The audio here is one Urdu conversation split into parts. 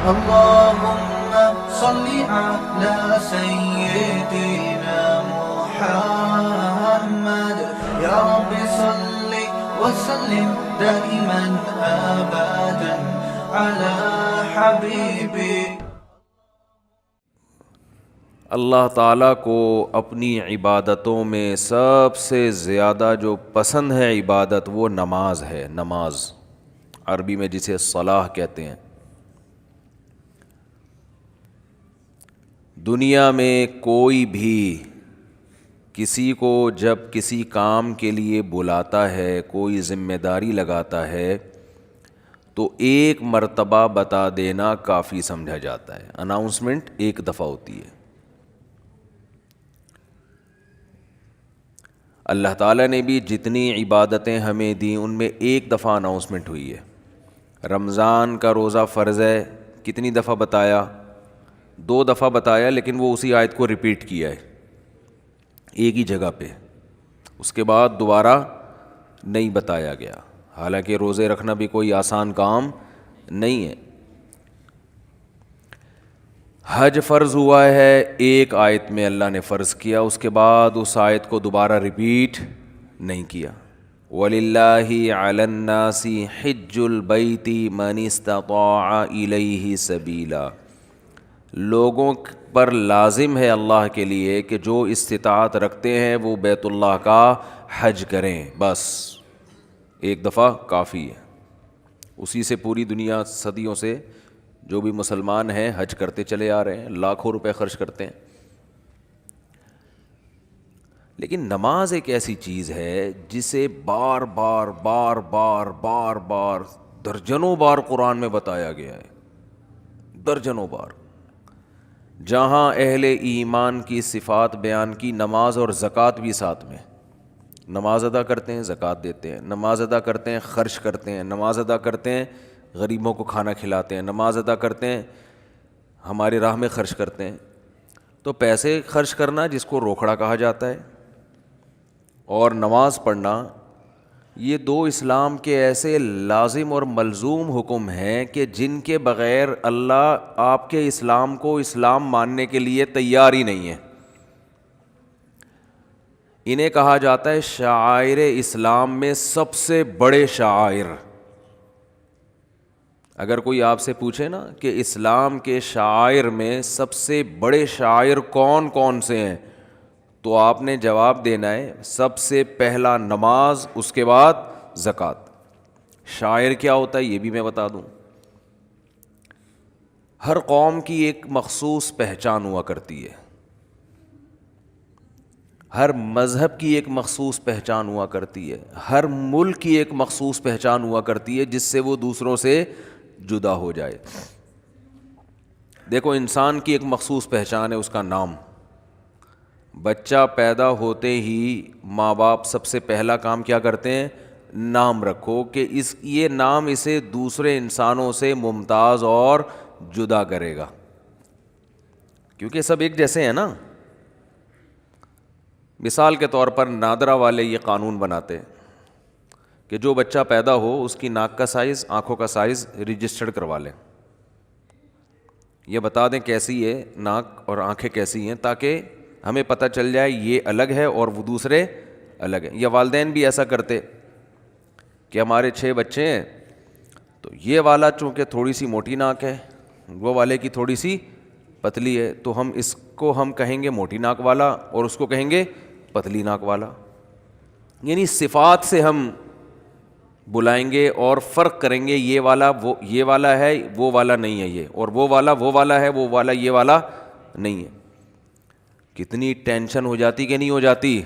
اللهم صل على سيدنا محمد يا رب صل وسلم دائما أبدا على حبيبي. اللہ تعالیٰ کو اپنی عبادتوں میں سب سے زیادہ جو پسند ہے عبادت وہ نماز ہے. نماز عربی میں جسے صلاح کہتے ہیں. دنیا میں کوئی بھی کسی کو جب کسی کام کے لیے بلاتا ہے، کوئی ذمہ داری لگاتا ہے تو ایک مرتبہ بتا دینا کافی سمجھا جاتا ہے. اناؤنسمنٹ ایک دفعہ ہوتی ہے. اللہ تعالیٰ نے بھی جتنی عبادتیں ہمیں دیں ان میں ایک دفعہ اناؤنسمنٹ ہوئی ہے. رمضان کا روزہ فرض ہے، کتنی دفعہ بتایا؟ 2 دفعہ بتایا، لیکن وہ اسی آیت کو ریپیٹ کیا ہے ایک ہی جگہ پہ. اس کے بعد دوبارہ نہیں بتایا گیا، حالانکہ روزے رکھنا بھی کوئی آسان کام نہیں ہے. حج فرض ہوا ہے، ایک آیت میں اللہ نے فرض کیا، اس کے بعد اس آیت کو دوبارہ ریپیٹ نہیں کیا. وَلِلَّهِ عَلَى النَّاسِ حِجُّ الْبَيْتِ مَنِ اسْتَطَاعَ إِلَيْهِ سَبِيلًا. لوگوں پر لازم ہے اللہ کے لیے کہ جو استطاعت رکھتے ہیں وہ بیت اللہ کا حج کریں. بس ایک دفعہ کافی ہے. اسی سے پوری دنیا صدیوں سے جو بھی مسلمان ہیں حج کرتے چلے آ رہے ہیں، لاکھوں روپے خرچ کرتے ہیں. لیکن نماز ایک ایسی چیز ہے جسے بار بار بار بار بار بار درجنوں بار قرآن میں بتایا گیا ہے. درجنوں بار. جہاں اہل ایمان کی صفات بیان کی، نماز اور زکوٰۃ بھی ساتھ میں. نماز ادا کرتے ہیں، زکوٰۃ دیتے ہیں. نماز ادا کرتے ہیں، خرچ کرتے ہیں. نماز ادا کرتے ہیں، غریبوں کو کھانا کھلاتے ہیں. نماز ادا کرتے ہیں، ہماری راہ میں خرچ کرتے ہیں. تو پیسے خرچ کرنا جس کو روکھڑا کہا جاتا ہے، اور نماز پڑھنا، یہ 2 اسلام کے ایسے لازم اور ملزوم حکم ہیں کہ جن کے بغیر اللہ آپ کے اسلام کو اسلام ماننے کے لیے تیار ہی نہیں ہے. انہیں کہا جاتا ہے شعائر اسلام میں سب سے بڑے شعائر. اگر کوئی آپ سے پوچھے نا کہ اسلام کے شعائر میں سب سے بڑے شعائر کون کون سے ہیں، تو آپ نے جواب دینا ہے سب سے پہلا نماز، اس کے بعد زکوٰۃ. شاعر کیا ہوتا ہے یہ بھی میں بتا دوں. ہر قوم کی ایک مخصوص پہچان ہوا کرتی ہے، ہر مذہب کی ایک مخصوص پہچان ہوا کرتی ہے، ہر ملک کی ایک مخصوص پہچان ہوا کرتی ہے جس سے وہ دوسروں سے جدا ہو جائے. دیکھو انسان کی ایک مخصوص پہچان ہے، اس کا نام. بچہ پیدا ہوتے ہی ماں باپ سب سے پہلا کام کیا کرتے ہیں؟ نام رکھو، کہ یہ نام اسے دوسرے انسانوں سے ممتاز اور جدا کرے گا، کیونکہ سب ایک جیسے ہیں نا. مثال کے طور پر نادرا والے یہ قانون بناتے کہ جو بچہ پیدا ہو اس کی ناک کا سائز، آنکھوں کا سائز رجسٹرڈ کروا لیں. یہ بتا دیں کیسی ہے ناک اور آنکھیں کیسی ہیں، تاکہ ہمیں پتہ چل جائے یہ الگ ہے اور وہ دوسرے الگ ہیں. یا والدین بھی ایسا کرتے کہ ہمارے 6 بچے ہیں تو یہ والا چونکہ تھوڑی سی موٹی ناک ہے، وہ والے کی تھوڑی سی پتلی ہے، تو ہم اس کو ہم کہیں گے موٹی ناک والا اور اس کو کہیں گے پتلی ناک والا. یعنی صفات سے ہم بلائیں گے اور فرق کریں گے، یہ والا وہ یہ والا ہے، وہ والا نہیں ہے یہ، اور وہ والا ہے، وہ والا یہ والا نہیں ہے. کتنی ٹینشن ہو جاتی کہ نہیں ہو جاتی؟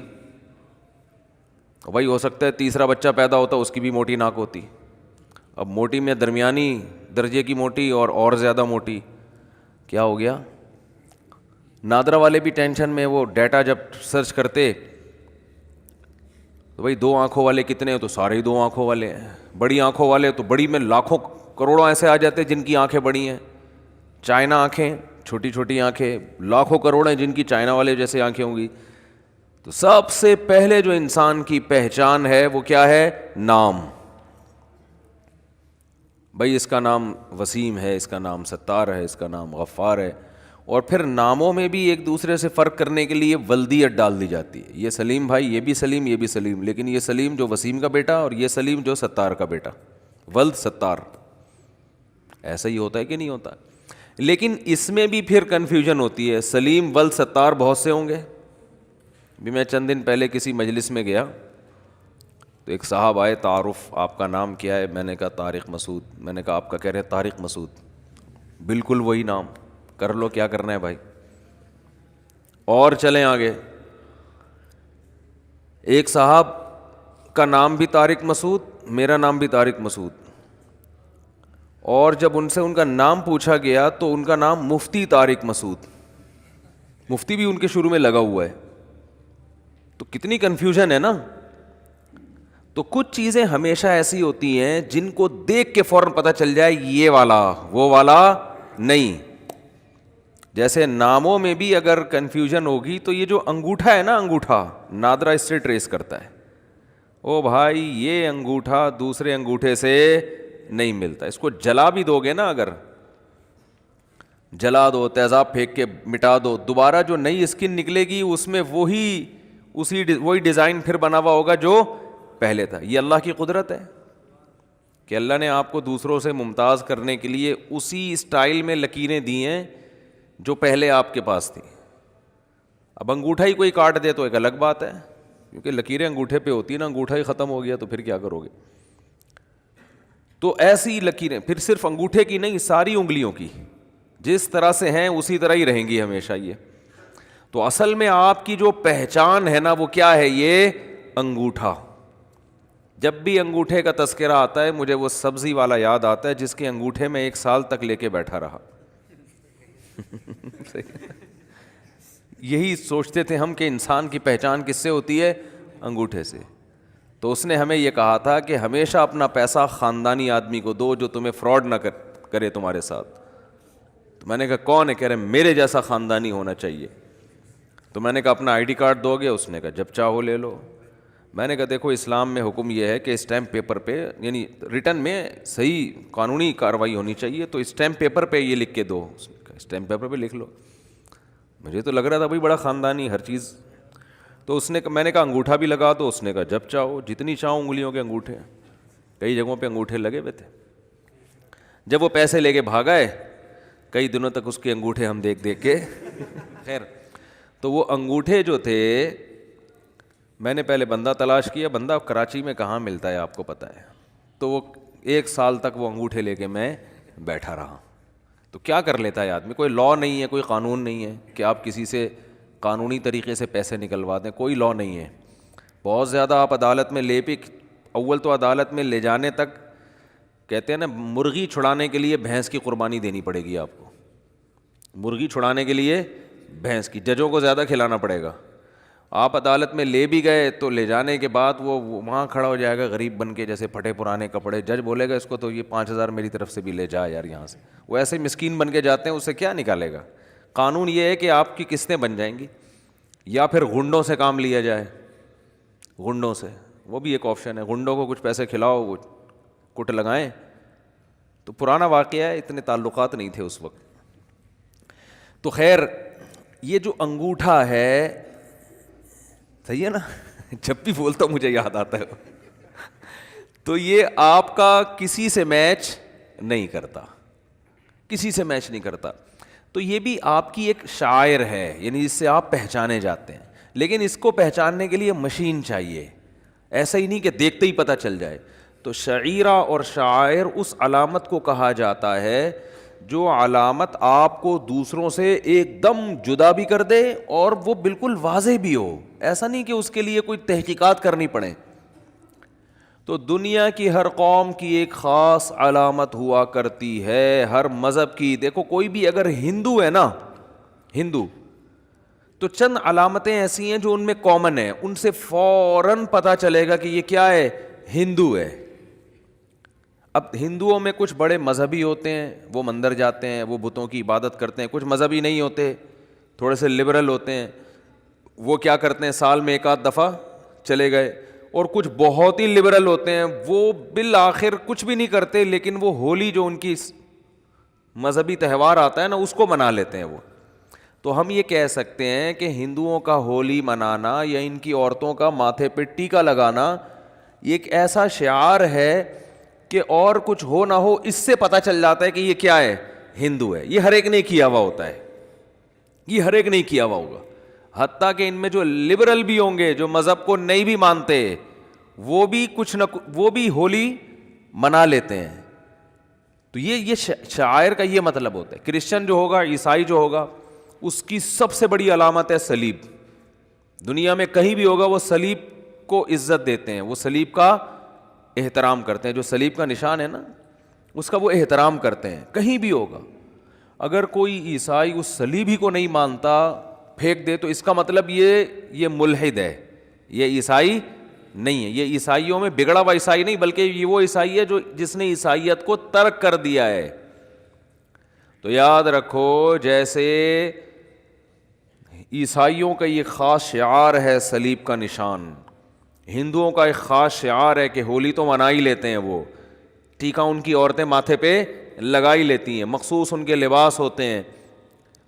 بھائی ہو سکتا ہے تیسرا بچہ پیدا ہوتا اس کی بھی موٹی ناک ہوتی. اب موٹی میں درمیانی درجے کی موٹی اور زیادہ موٹی، کیا ہو گیا؟ نادرا والے بھی ٹینشن میں. وہ ڈیٹا جب سرچ کرتے تو بھائی 2 آنکھوں والے کتنے ہیں، تو سارے ہی 2 آنکھوں والے ہیں. بڑی آنکھوں والے تو بڑی میں لاکھوں کروڑوں ایسے آ جاتے جن کی آنکھیں بڑی ہیں. چائنا آنکھیں، چھوٹی چھوٹی آنکھیں، لاکھوں کروڑ ہیں جن کی چائنا والے جیسے آنکھیں ہوں گی. تو سب سے پہلے جو انسان کی پہچان ہے وہ کیا ہے؟ نام. بھائی اس کا نام وسیم ہے، اس کا نام ستار ہے، اس کا نام غفار ہے، اور پھر ناموں میں بھی ایک دوسرے سے فرق کرنے کے لیے ولدیت ڈال دی جاتی ہے. یہ سلیم بھائی، یہ بھی سلیم، یہ بھی سلیم، لیکن یہ سلیم جو وسیم کا بیٹا اور یہ سلیم جو ستار کا بیٹا، ولد ستار. ایسا ہی ہوتا ہے کہ نہیں ہوتا؟ لیکن اس میں بھی پھر کنفیوژن ہوتی ہے. سلیم ولد ستار بہت سے ہوں گے. بھی میں چند دن پہلے کسی مجلس میں گیا تو ایک صاحب آئے، تعارف آپ کا نام کیا ہے؟ میں نے کہا طارق مسعود. میں نے کہا آپ کا؟ کہہ رہے طارق مسعود. بالکل وہی نام، کر لو کیا کرنا ہے بھائی. اور چلیں آگے. ایک صاحب کا نام بھی طارق مسعود، میرا نام بھی طارق مسعود، اور جب ان سے ان کا نام پوچھا گیا تو ان کا نام مفتی طارق مسعود. مفتی بھی ان کے شروع میں لگا ہوا ہے. تو کتنی کنفیوژن ہے نا. تو کچھ چیزیں ہمیشہ ایسی ہوتی ہیں جن کو دیکھ کے فوراً پتہ چل جائے یہ والا وہ والا نہیں. جیسے ناموں میں بھی اگر کنفیوژن ہوگی تو یہ جو انگوٹھا ہے نا، انگوٹھا نادرا اس سے ٹریس کرتا ہے. او بھائی یہ انگوٹھا دوسرے انگوٹھے سے نہیں ملتا. اس کو جلا بھی دو گے نا، اگر جلا دو، تیزاب پھینک کے مٹا دو، دوبارہ جو نئی اسکن نکلے گی اس میں وہی ڈیزائن پھر بنا ہوا ہوگا جو پہلے تھا. یہ اللہ کی قدرت ہے کہ اللہ نے آپ کو دوسروں سے ممتاز کرنے کے لیے اسی اسٹائل میں لکیریں دی ہیں جو پہلے آپ کے پاس تھی. اب انگوٹھا ہی کوئی کاٹ دے تو ایک الگ بات ہے، کیونکہ لکیریں انگوٹھے پہ ہوتی ہیں نا. انگوٹھا ہی ختم ہو گیا تو پھر کیا کرو گے؟ تو ایسی لکیریں پھر صرف انگوٹھے کی نہیں، ساری انگلیوں کی جس طرح سے ہیں اسی طرح ہی رہیں گی ہمیشہ. یہ تو اصل میں آپ کی جو پہچان ہے نا وہ کیا ہے؟ یہ انگوٹھا. جب بھی انگوٹھے کا تذکرہ آتا ہے مجھے وہ سبزی والا یاد آتا ہے جس کے انگوٹھے میں 1 سال تک لے کے بیٹھا رہا. یہی سوچتے تھے ہم کہ انسان کی پہچان کس سے ہوتی ہے؟ انگوٹھے سے. تو اس نے ہمیں یہ کہا تھا کہ ہمیشہ اپنا پیسہ خاندانی آدمی کو دو جو تمہیں فراڈ نہ کرے تمہارے ساتھ. تو میں نے کہا کون ہے؟ کہہ رہے میرے جیسا خاندانی ہونا چاہیے. تو میں نے کہا اپنا آئی ڈی کارڈ دو گے؟ اس نے کہا جب چاہو لے لو. میں نے کہا دیکھو اسلام میں حکم یہ ہے کہ اسٹیمپ پیپر پہ، یعنی ریٹن میں صحیح قانونی کارروائی ہونی چاہیے، تو اسٹیمپ پیپر پہ یہ لکھ کے دو. اس نے کہا اسٹیمپ پیپر پہ لکھ لو. مجھے تو لگ رہا تھا بھائی بڑا خاندانی ہر چیز. تو اس نے میں نے کہا انگوٹھا بھی لگا دو. اس نے کہا جب چاہو، جتنی چاہو انگلیوں کے انگوٹھے. کئی جگہوں پہ انگوٹھے لگے ہوئے تھے. جب وہ پیسے لے کے بھاگائے کئی دنوں تک اس کے انگوٹھے ہم دیکھ کے خیر. تو وہ انگوٹھے جو تھے میں نے پہلے بندہ تلاش کیا. بندہ کراچی میں کہاں ملتا ہے آپ کو پتہ ہے. تو وہ 1 سال تک وہ انگوٹھے لے کے میں بیٹھا رہا. تو کیا کر لیتا ہے آدمی؟ کوئی لا نہیں ہے، کوئی قانون نہیں ہے کہ آپ کسی سے قانونی طریقے سے پیسے نکلوا دیں. کوئی لا نہیں ہے. بہت زیادہ آپ عدالت میں لے بھی، اول تو عدالت میں لے جانے تک کہتے ہیں نا مرغی چھڑانے کے لیے بھینس کی قربانی دینی پڑے گی آپ کو. مرغی چھڑانے کے لیے بھینس کی، ججوں کو زیادہ کھلانا پڑے گا. آپ عدالت میں لے بھی گئے تو لے جانے کے بعد وہ وہاں کھڑا ہو جائے گا غریب بن کے، جیسے پھٹے پرانے کپڑے. جج بولے گا اس کو تو یہ 5,000 میری طرف سے بھی لے جا یار یہاں سے. وہ ایسے مسکین بن کے جاتے ہیں، اسے کیا نکالے گا؟ قانون یہ ہے کہ آپ کی قسطیں بن جائیں گی، یا پھر غنڈوں سے کام لیا جائے. غنڈوں سے، وہ بھی ایک آپشن ہے. غنڈوں کو کچھ پیسے کھلاؤ، وہ کٹ لگائیں. تو پرانا واقعہ ہے، اتنے تعلقات نہیں تھے اس وقت. تو خیر یہ جو انگوٹھا ہے، صحیح ہے نا، جب بھی بولتا ہوں مجھے یاد آتا ہے. تو یہ آپ کا کسی سے میچ نہیں کرتا، کسی سے میچ نہیں کرتا. تو یہ بھی آپ کی ایک شاعر ہے، یعنی جس سے آپ پہچانے جاتے ہیں. لیکن اس کو پہچاننے کے لیے مشین چاہیے، ایسا ہی نہیں کہ دیکھتے ہی پتہ چل جائے. تو شعیرہ اور شاعر اس علامت کو کہا جاتا ہے جو علامت آپ کو دوسروں سے ایک دم جدا بھی کر دے اور وہ بالکل واضح بھی ہو. ایسا نہیں کہ اس کے لیے کوئی تحقیقات کرنی پڑے. تو دنیا کی ہر قوم کی ایک خاص علامت ہوا کرتی ہے، ہر مذہب کی. دیکھو کوئی بھی اگر ہندو ہے نا، ہندو، تو چند علامتیں ایسی ہیں جو ان میں کامن ہیں، ان سے فوراً پتہ چلے گا کہ یہ کیا ہے؟ ہندو ہے. اب ہندوؤں میں کچھ بڑے مذہبی ہوتے ہیں، وہ مندر جاتے ہیں، وہ بتوں کی عبادت کرتے ہیں. کچھ مذہبی نہیں ہوتے، تھوڑے سے لبرل ہوتے ہیں، وہ کیا کرتے ہیں؟ سال میں 1 آدھ دفعہ چلے گئے. اور کچھ بہت ہی لبرل ہوتے ہیں، وہ بالآخر کچھ بھی نہیں کرتے، لیکن وہ ہولی جو ان کی مذہبی تہوار آتا ہے نا اس کو منا لیتے ہیں وہ. تو ہم یہ کہہ سکتے ہیں کہ ہندوؤں کا ہولی منانا یا ان کی عورتوں کا ماتھے پہ ٹیکا لگانا یہ ایک ایسا شعار ہے کہ اور کچھ ہو نہ ہو اس سے پتہ چل جاتا ہے کہ یہ کیا ہے، ہندو ہے. یہ ہر ایک نے کیا ہوا ہوتا ہے، یہ ہر ایک نہیں کیا ہوا ہوگا. حتیٰ کہ ان میں جو لبرل بھی ہوں گے، جو مذہب کو نہیں بھی مانتے، وہ بھی کچھ نہ وہ بھی ہولی منا لیتے ہیں. تو یہ شاعر کا یہ مطلب ہوتا ہے. کرسچن جو ہوگا، عیسائی جو ہوگا، اس کی سب سے بڑی علامت ہے صلیب. دنیا میں کہیں بھی ہوگا وہ صلیب کو عزت دیتے ہیں، وہ صلیب کا احترام کرتے ہیں. جو صلیب کا نشان ہے نا اس کا وہ احترام کرتے ہیں، کہیں بھی ہوگا. اگر کوئی عیسائی اس صلیب ہی کو نہیں مانتا، پھینک دے، تو اس کا مطلب یہ ملحد ہے، یہ عیسائی نہیں ہے. یہ عیسائیوں میں بگڑا ہوا عیسائی نہیں، بلکہ یہ وہ عیسائی ہے جس نے عیسائیت کو ترک کر دیا ہے. تو یاد رکھو، جیسے عیسائیوں کا یہ خاص شعار ہے صلیب کا نشان، ہندوؤں کا ایک خاص شعار ہے کہ ہولی تو منا ہی لیتے ہیں، وہ ٹیکا ان کی عورتیں ماتھے پہ لگا ہی لیتی ہیں، مخصوص ان کے لباس ہوتے ہیں.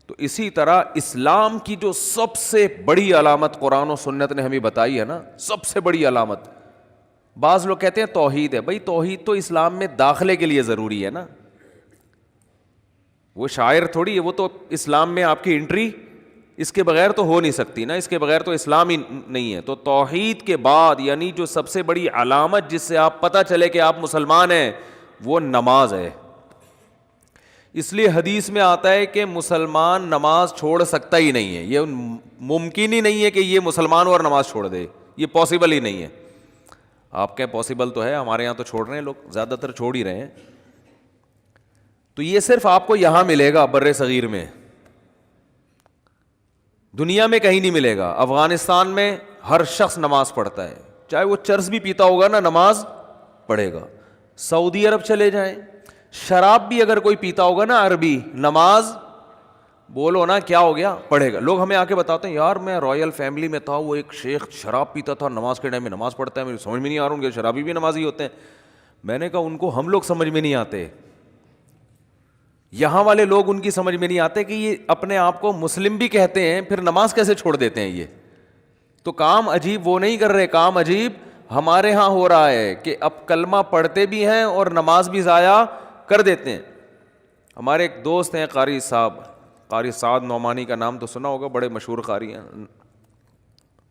تو اسی طرح اسلام کی جو سب سے بڑی علامت قرآن و سنت نے ہمیں بتائی ہے نا، سب سے بڑی علامت، بعض لوگ کہتے ہیں توحید ہے. بھائی توحید تو اسلام میں داخلے کے لیے ضروری ہے نا، وہ شاعر تھوڑی ہے، وہ تو اسلام میں آپ کی انٹری اس کے بغیر تو ہو نہیں سکتی نا، اس کے بغیر تو اسلام ہی نہیں ہے. تو توحید کے بعد یعنی جو سب سے بڑی علامت جس سے آپ پتہ چلے کہ آپ مسلمان ہیں، وہ نماز ہے. اس لیے حدیث میں آتا ہے کہ مسلمان نماز چھوڑ سکتا ہی نہیں ہے. یہ ممکن ہی نہیں ہے کہ یہ مسلمان اور نماز چھوڑ دے، یہ پاسبل ہی نہیں ہے. آپ کہیں پاسبل تو ہے، ہمارے یہاں تو چھوڑ رہے ہیں لوگ، زیادہ تر چھوڑ ہی رہے ہیں. تو یہ صرف آپ کو یہاں ملے گا بر صغیر میں، دنیا میں کہیں نہیں ملے گا. افغانستان میں ہر شخص نماز پڑھتا ہے، چاہے وہ چرس بھی پیتا ہوگا نا، نماز پڑھے گا. سعودی عرب چلے جائیں، شراب بھی اگر کوئی پیتا ہوگا نا عربی، نماز بولو نا کیا ہو گیا، پڑھے گا. لوگ ہمیں آ کے بتاتے ہیں یار میں رائل فیملی میں تھا، وہ ایک شیخ شراب پیتا تھا، نماز کے ٹائم میں نماز پڑھتا ہے، مجھے سمجھ میں نہیں آ رہا ان کے شرابی بھی نمازی ہوتے ہیں. میں نے کہا ان کو ہم لوگ سمجھ میں نہیں آتے، یہاں والے لوگ ان کی سمجھ میں نہیں آتے کہ یہ اپنے آپ کو مسلم بھی کہتے ہیں، پھر نماز کیسے چھوڑ دیتے ہیں. یہ تو کام عجیب وہ نہیں کر رہے، کام عجیب ہمارے ہاں ہو رہا ہے کہ اب کلمہ پڑھتے بھی ہیں اور نماز بھی ضائع کر دیتے ہیں. ہمارے ایک دوست ہیں قاری صاحب، قاری سعد نعمانی کا نام تو سنا ہوگا، بڑے مشہور قاری ہیں،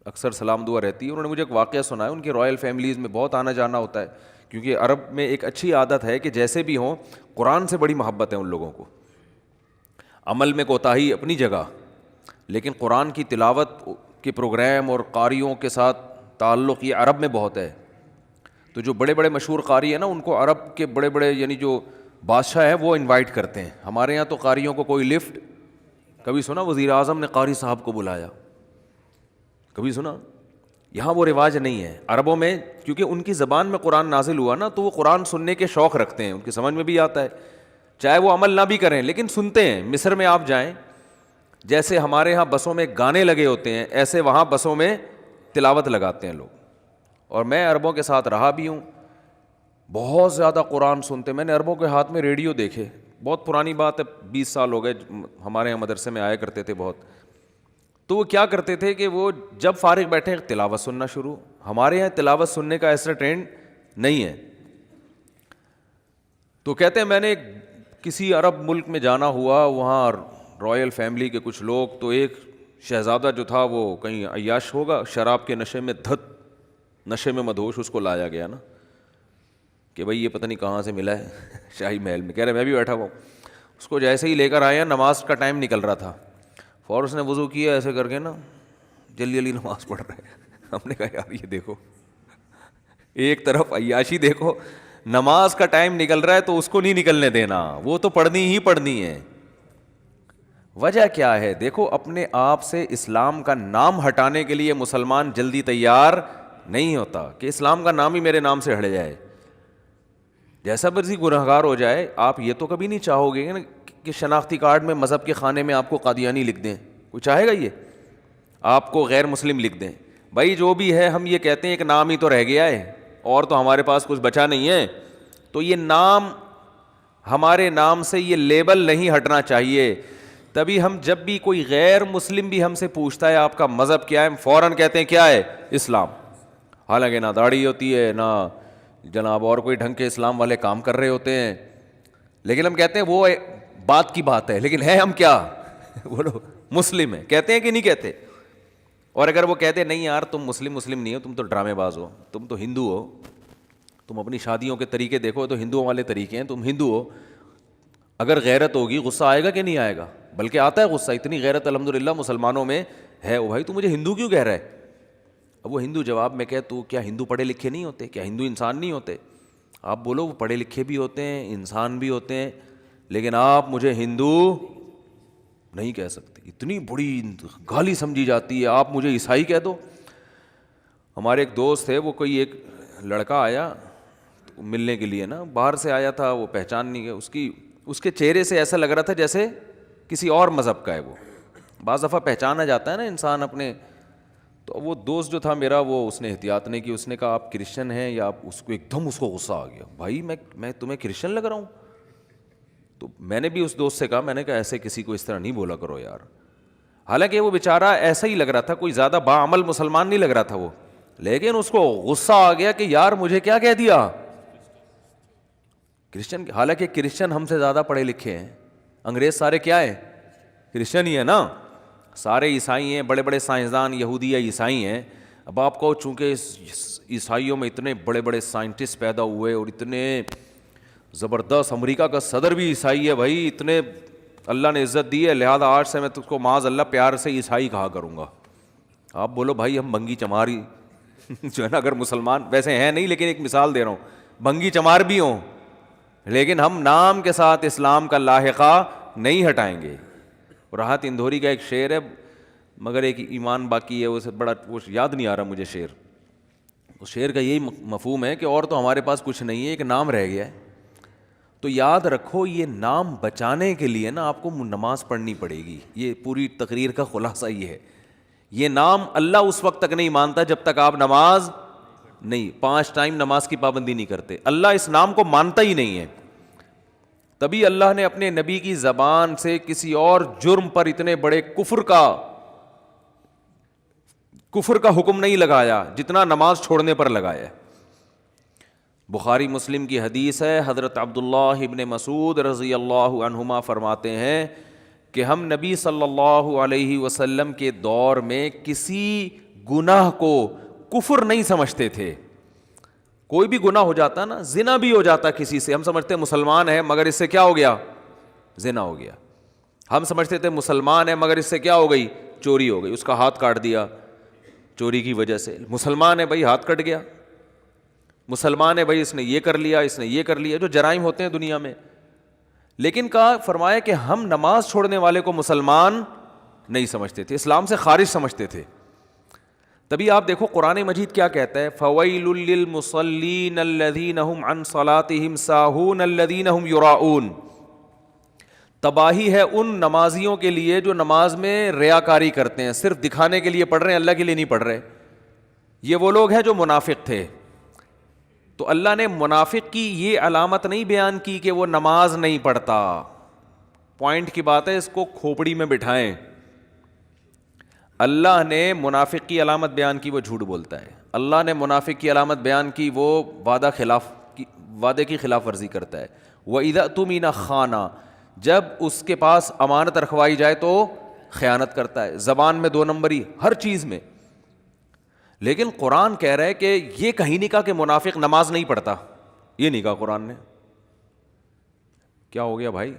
اکثر سلام دعا رہتی ہے. انہوں نے مجھے ایک واقعہ سنایا، ان کی رائل فیملیز میں بہت آنا جانا ہوتا ہے، کیونکہ عرب میں ایک اچھی عادت ہے کہ جیسے بھی ہوں قرآن سے بڑی محبت ہے ان لوگوں کو. عمل میں کوتاہی اپنی جگہ، لیکن قرآن کی تلاوت کے پروگرام اور قاریوں کے ساتھ تعلق یہ عرب میں بہت ہے. تو جو بڑے بڑے مشہور قاری ہیں نا، ان کو عرب کے بڑے بڑے یعنی جو بادشاہ ہیں وہ انوائٹ کرتے ہیں. ہمارے یہاں تو قاریوں کو کوئی لفٹ، کبھی سنا وزیر اعظم نے قاری صاحب کو بلایا، کبھی سنا؟ یہاں وہ رواج نہیں ہے. عربوں میں کیونکہ ان کی زبان میں قرآن نازل ہوا نا، تو وہ قرآن سننے کے شوق رکھتے ہیں، ان کی سمجھ میں بھی آتا ہے، چاہے وہ عمل نہ بھی کریں لیکن سنتے ہیں. مصر میں آپ جائیں، جیسے ہمارے ہاں بسوں میں گانے لگے ہوتے ہیں، ایسے وہاں بسوں میں تلاوت لگاتے ہیں لوگ. اور میں عربوں کے ساتھ رہا بھی ہوں، بہت زیادہ قرآن سنتے. میں نے عربوں کے ہاتھ میں ریڈیو دیکھے، بہت پرانی بات ہے، 20 سال ہو گئے، ہمارے یہاں مدرسے میں آیا کرتے تھے بہت. تو وہ کیا کرتے تھے کہ وہ جب فارغ بیٹھے تلاوت سننا شروع. ہمارے یہاں تلاوت سننے کا ایسا ٹرینڈ نہیں ہے. تو کہتے ہیں میں نے کسی عرب ملک میں جانا ہوا، وہاں رائل فیملی کے کچھ لوگ، تو ایک شہزادہ جو تھا وہ کہیں عیاش ہوگا، شراب کے نشے میں نشے میں مدہوش، اس کو لایا گیا نا کہ بھائی یہ پتہ نہیں کہاں سے ملا ہے شاہی محل میں. کہہ رہے میں بھی بیٹھا ہوا. اس کو جیسے ہی لے کر آئے ہیں، نماز کا ٹائم نکل رہا تھا، فوراً اس نے وضو کیا ایسے کر کے نا، جلدی جلدی نماز پڑھ رہے ہیں. ہم نے کہا یار یہ دیکھو، ایک طرف عیاشی دیکھو، نماز کا ٹائم نکل رہا ہے تو اس کو نہیں نکلنے دینا، وہ تو پڑھنی ہی پڑھنی ہے. وجہ کیا ہے؟ دیکھو اپنے آپ سے اسلام کا نام ہٹانے کے لیے مسلمان جلدی تیار نہیں ہوتا کہ اسلام کا نام ہی میرے نام سے ہٹ جائے. جیسا مرضی گنہگار ہو جائے، آپ یہ تو کبھی نہیں چاہو گے کہ شناختی کارڈ میں مذہب کے خانے میں آپ کو قادیانی لکھ دیں. کوئی چاہے گا یہ؟ آپ کو غیر مسلم لکھ دیں؟ بھائی جو بھی ہے ہم یہ کہتے ہیں ایک نام ہی تو رہ گیا ہے اور تو ہمارے پاس کچھ بچا نہیں ہے, تو یہ نام ہمارے نام سے یہ لیبل نہیں ہٹنا چاہیے. تبھی ہم جب بھی کوئی غیر مسلم بھی ہم سے پوچھتا ہے آپ کا مذہب کیا ہے, ہم فوراً کہتے ہیں کیا ہے, اسلام. حالانکہ نہ داڑھی ہوتی ہے نہ جناب اور کوئی ڈھنگ کے اسلام والے کام کر رہے ہوتے ہیں, لیکن ہم کہتے ہیں وہ بات کی بات ہے, لیکن ہے ہم کیا, بولو مسلم ہیں, کہتے ہیں کہ نہیں کہتے. اور اگر وہ کہتے نہیں یار تم مسلم نہیں ہو, تم تو ڈرامے باز ہو, تم تو ہندو ہو, تم اپنی شادیوں کے طریقے دیکھو تو ہندوؤں والے طریقے ہیں, تم ہندو ہو, اگر غیرت ہوگی غصہ آئے گا کہ نہیں آئے گا, بلکہ آتا ہے غصہ, اتنی غیرت الحمدللہ مسلمانوں میں ہے. او بھائی تو مجھے ہندو کیوں کہہ رہا ہے؟ اب وہ ہندو جواب میں کہ تو کیا ہندو پڑھے لکھے نہیں ہوتے, کیا ہندو انسان نہیں ہوتے؟ آپ بولو وہ پڑھے لکھے بھی ہوتے ہیں, انسان بھی ہوتے ہیں, لیکن آپ مجھے ہندو نہیں کہہ سکتے, اتنی بڑی گالی سمجھی جاتی ہے, آپ مجھے عیسائی کہہ دو. ہمارے ایک دوست ہے, وہ کوئی ایک لڑکا آیا ملنے کے لیے نا, باہر سے آیا تھا, وہ پہچان نہیں گیا, اس کے چہرے سے ایسا لگ رہا تھا جیسے کسی اور مذہب کا ہے. وہ بعض دفعہ پہچانا جاتا ہے نا انسان اپنے. تو وہ دوست جو تھا میرا, وہ اس نے احتیاط نہیں کی, اس نے کہا آپ کرسچن ہیں یا آپ, اس کو ایک دم اس کو غصہ آ گیا, بھائی میں تمہیں کرسچن لگ رہا ہوں؟ تو میں نے بھی اس دوست سے کہا, میں نے کہا ایسے کسی کو اس طرح نہیں بولا کرو یار. حالانکہ وہ بیچارہ ایسا ہی لگ رہا تھا, کوئی زیادہ باعمل مسلمان نہیں لگ رہا تھا وہ, لیکن اس کو غصہ آ گیا کہ یار مجھے کیا کہہ دیا, کرسچن. حالانکہ کرسچن ہم سے زیادہ پڑھے لکھے ہیں, انگریز سارے کیا ہیں, کرسچن ہی ہے نا, سارے عیسائی ہیں, بڑے بڑے سائنسدان یہودی یا عیسائی ہیں. اب آپ کو چونکہ عیسائیوں میں اتنے بڑے بڑے سائنٹسٹ پیدا ہوئے اور اتنے زبردست, امریکہ کا صدر بھی عیسائی ہے بھائی, اتنے اللہ نے عزت دی ہے, لہذا آج سے میں تجھ کو معاذ اللہ پیار سے عیسائی کہا کروں گا. آپ بولو بھائی ہم بھنگی چماری جو ہے نا, اگر مسلمان ویسے ہیں نہیں, لیکن ایک مثال دے رہا ہوں, بھنگی چمار بھی ہوں, لیکن ہم نام کے ساتھ اسلام کا لاحقہ نہیں ہٹائیں گے. راحت اندھوری کا ایک شعر ہے, مگر ایک ایمان باقی ہے, اسے بڑا وہ یاد نہیں آ رہا مجھے شعر. اس شعر کا یہی مفہوم ہے کہ اور تو ہمارے پاس کچھ نہیں ہے, ایک نام رہ گیا ہے. تو یاد رکھو یہ نام بچانے کے لیے نا آپ کو نماز پڑھنی پڑے گی. یہ پوری تقریر کا خلاصہ یہ ہے. یہ نام اللہ اس وقت تک نہیں مانتا جب تک آپ نماز نہیں, 5 ٹائم نماز کی پابندی نہیں کرتے. اللہ اس نام کو مانتا ہی نہیں ہے. تبھی اللہ نے اپنے نبی کی زبان سے کسی اور جرم پر اتنے بڑے کفر کا حکم نہیں لگایا جتنا نماز چھوڑنے پر لگایا ہے. بخاری مسلم کی حدیث ہے, حضرت عبداللہ ابن مسعود رضی اللہ عنہما فرماتے ہیں کہ ہم نبی صلی اللہ علیہ وسلم کے دور میں کسی گناہ کو کفر نہیں سمجھتے تھے. کوئی بھی گناہ ہو جاتا نا, زنا بھی ہو جاتا کسی سے, ہم سمجھتے ہیں مسلمان ہے مگر اس سے کیا ہو گیا, زنا ہو گیا. ہم سمجھتے تھے مسلمان ہے مگر اس سے کیا ہو گئی, چوری ہو گئی, اس کا ہاتھ کاٹ دیا چوری کی وجہ سے. مسلمان ہے بھائی, ہاتھ کٹ گیا. مسلمان ہے بھائی, اس نے یہ کر لیا, اس نے یہ کر لیا, جو جرائم ہوتے ہیں دنیا میں. لیکن کہا فرمایا کہ ہم نماز چھوڑنے والے کو مسلمان نہیں سمجھتے تھے, اسلام سے خارج سمجھتے تھے. تبھی آپ دیکھو قرآن مجید کیا کہتا ہے, فَوَيْلٌ لِّلْمُصَلِّينَ الَّذِينَ هُمْ عَنْ صَلَاتِهِمْ سَاهُونَ الَّذِينَ هُمْ يُرَاءُونَ. تباہی ہے ان نمازیوں کے لیے جو نماز میں ریاکاری کرتے ہیں, صرف دکھانے کے لیے پڑھ رہے ہیں, اللہ کے لیے نہیں پڑھ رہے. یہ وہ لوگ ہیں جو منافق تھے. تو اللہ نے منافق کی یہ علامت نہیں بیان کی کہ وہ نماز نہیں پڑھتا. پوائنٹ کی بات ہے, اس کو کھوپڑی میں بٹھائیں. اللہ نے منافق کی علامت بیان کی, وہ جھوٹ بولتا ہے. اللہ نے منافق کی علامت بیان کی, وہ وعدے کی خلاف ورزی کرتا ہے. وَإِذَا اؤْتُمِنَ خَانَ, جب اس کے پاس امانت رکھوائی جائے تو خیانت کرتا ہے. زبان میں 2 نمبری, ہر چیز میں. لیکن قرآن کہہ رہا ہے کہ یہ کہیں نہیں کہا کہ منافق نماز نہیں پڑھتا, یہ نہیں کہا قرآن نے. کیا ہو گیا بھائی؟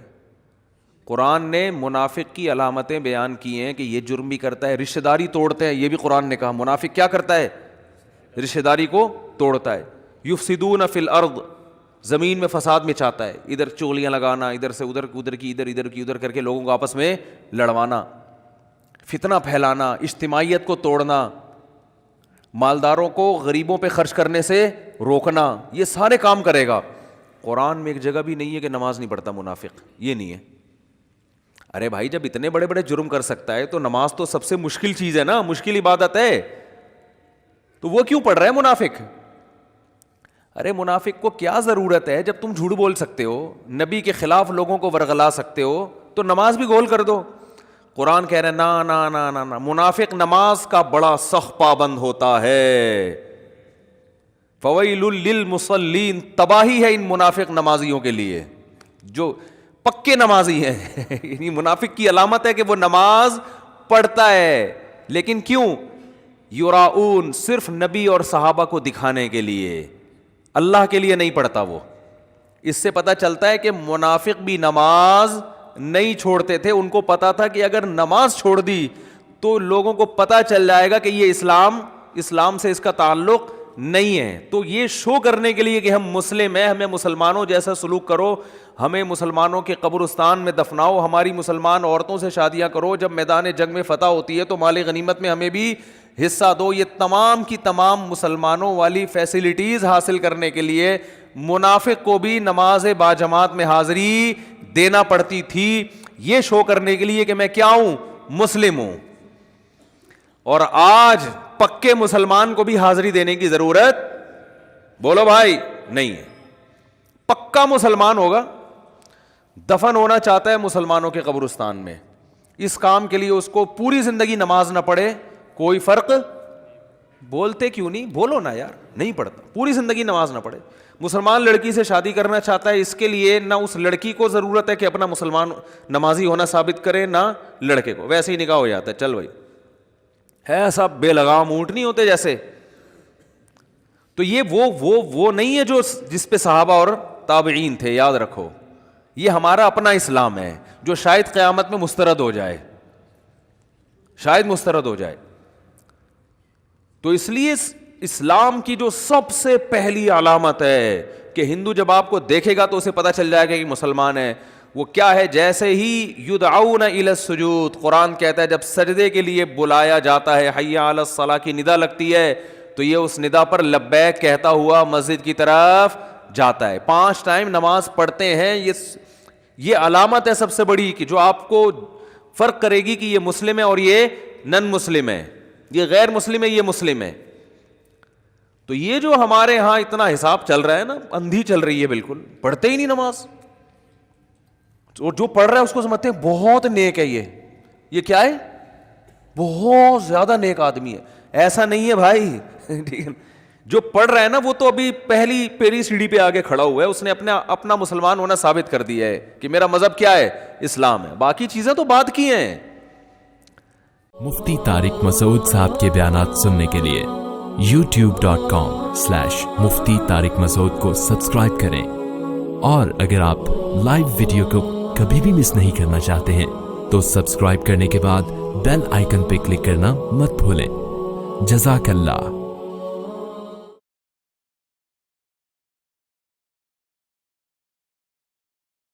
قرآن نے منافق کی علامتیں بیان کی ہیں کہ یہ جرم بھی کرتا ہے, رشتہ داری توڑتے ہیں, یہ بھی قرآن نے کہا. منافق کیا کرتا ہے, رشتہ داری کو توڑتا ہے. یفسدون فی الارض, زمین میں فساد مچاتا ہے, ادھر چولیاں لگانا, ادھر سے ادھر, ادھر کی ادھر, ادھر کی ادھر کر کے لوگوں کو آپس میں لڑوانا, فتنہ پھیلانا, اجتماعیت کو توڑنا, مالداروں کو غریبوں پہ خرچ کرنے سے روکنا, یہ سارے کام کرے گا. قرآن میں ایک جگہ بھی نہیں ہے کہ نماز نہیں پڑھتا منافق, یہ نہیں ہے. ارے بھائی جب اتنے بڑے بڑے جرم کر سکتا ہے تو نماز تو سب سے مشکل چیز ہے نا, مشکل عبادت ہے. تو وہ کیوں پڑھ رہا ہے منافق؟ ارے منافق کو کیا ضرورت ہے؟ جب تم جھوٹ بول سکتے ہو، نبی کے خلاف لوگوں کو ورغلا سکتے ہو، تو نماز بھی گول کر دو. قرآن کہہ رہے نا نا نا نا نا، منافق نماز کا بڑا سخت پابند ہوتا ہے. فویل للمصلین، تباہی ہے ان منافق نمازیوں کے لیے جو پکے نمازی ہیں. یعنی منافق کی علامت ہے کہ وہ نماز پڑھتا ہے، لیکن کیوں؟ یراؤن، صرف نبی اور صحابہ کو دکھانے کے لیے، اللہ کے لیے نہیں پڑھتا وہ. اس سے پتہ چلتا ہے کہ منافق بھی نماز نہیں چھوڑتے تھے. ان کو پتا تھا کہ اگر نماز چھوڑ دی تو لوگوں کو پتہ چل جائے گا کہ یہ اسلام سے اس کا تعلق نہیں ہے. تو یہ شو کرنے کے لیے کہ ہم مسلم ہیں، ہمیں مسلمانوں جیسا سلوک کرو، ہمیں مسلمانوں کے قبرستان میں دفناؤ، ہماری مسلمان عورتوں سے شادیاں کرو، جب میدان جنگ میں فتح ہوتی ہے تو مال غنیمت میں ہمیں بھی حصہ دو. یہ تمام کی تمام مسلمانوں والی فیسلٹیز حاصل کرنے کے لیے منافق کو بھی نماز باجماعت میں حاضری دینا پڑتی تھی، یہ شو کرنے کے لیے کہ میں کیا ہوں؟ مسلم ہوں. اور آج پکے مسلمان کو بھی حاضری دینے کی ضرورت، بولو بھائی، نہیں ہے. پکا مسلمان ہوگا، دفن ہونا چاہتا ہے مسلمانوں کے قبرستان میں، اس کام کے لیے اس کو پوری زندگی نماز نہ پڑھے کوئی فرق. بولتے کیوں نہیں؟ بولو نا یار. نہیں پڑھتا، پوری زندگی نماز نہ پڑھے. مسلمان لڑکی سے شادی کرنا چاہتا ہے، اس کے لیے نہ اس لڑکی کو ضرورت ہے کہ اپنا مسلمان نمازی ہونا ثابت کرے، نہ لڑکے کو، ویسے ہی نکاح ہو جاتا ہے. چل بھائی، ہے سب بے لگام اونٹ نہیں ہوتے جیسے. تو یہ وہ نہیں ہے جو جس پہ صحابہ اور تابعین تھے. یاد رکھو، یہ ہمارا اپنا اسلام ہے جو شاید قیامت میں مسترد ہو جائے، شاید مسترد ہو جائے. تو اس لیے اسلام کی جو سب سے پہلی علامت ہے کہ ہندو جب آپ کو دیکھے گا تو اسے پتہ چل جائے گا کہ مسلمان ہے، وہ کیا ہے؟ جیسے ہی یدعون الی السجود، قرآن کہتا ہے جب سجدے کے لیے بلایا جاتا ہے، حی علی الصلاۃ کی ندا لگتی ہے، تو یہ اس ندا پر لبیک کہتا ہوا مسجد کی طرف جاتا ہے. 5 ٹائم نماز پڑھتے ہیں. یہ علامت ہے سب سے بڑی کہ جو آپ کو فرق کرے گی کہ یہ مسلم ہے اور یہ نن مسلم ہے، یہ غیر مسلم ہے، یہ مسلم ہے. تو یہ جو ہمارے ہاں اتنا حساب چل رہا ہے نا، اندھی چل رہی ہے، بالکل پڑھتے ہی نہیں نماز. اور جو پڑھ رہا ہے اس کو سمجھتے ہیں بہت نیک ہے، یہ کیا ہے؟ بہت زیادہ نیک آدمی ہے. ایسا نہیں ہے بھائی. ٹھیک ہے، جو پڑھ رہا ہے نا وہ تو ابھی پہلی سیڑھی پہ آگے کھڑا ہوا ہے، اس نے اپنا مسلمان ہونا ثابت کر دیا ہے کہ میرا مذہب کیا ہے؟ اسلام ہے. باقی چیزیں تو بات کی ہیں. مفتی طارق مسعود صاحب کے بیانات سننے کے لیے youtube.com/مفتی طارق مسعود کو سبسکرائب کریں. اور اگر آپ لائیو ویڈیو کو کبھی بھی مس نہیں کرنا چاہتے ہیں تو سبسکرائب کرنے کے بعد بیل آئیکن پہ کلک کرنا مت بھولیں. جزاک اللہ.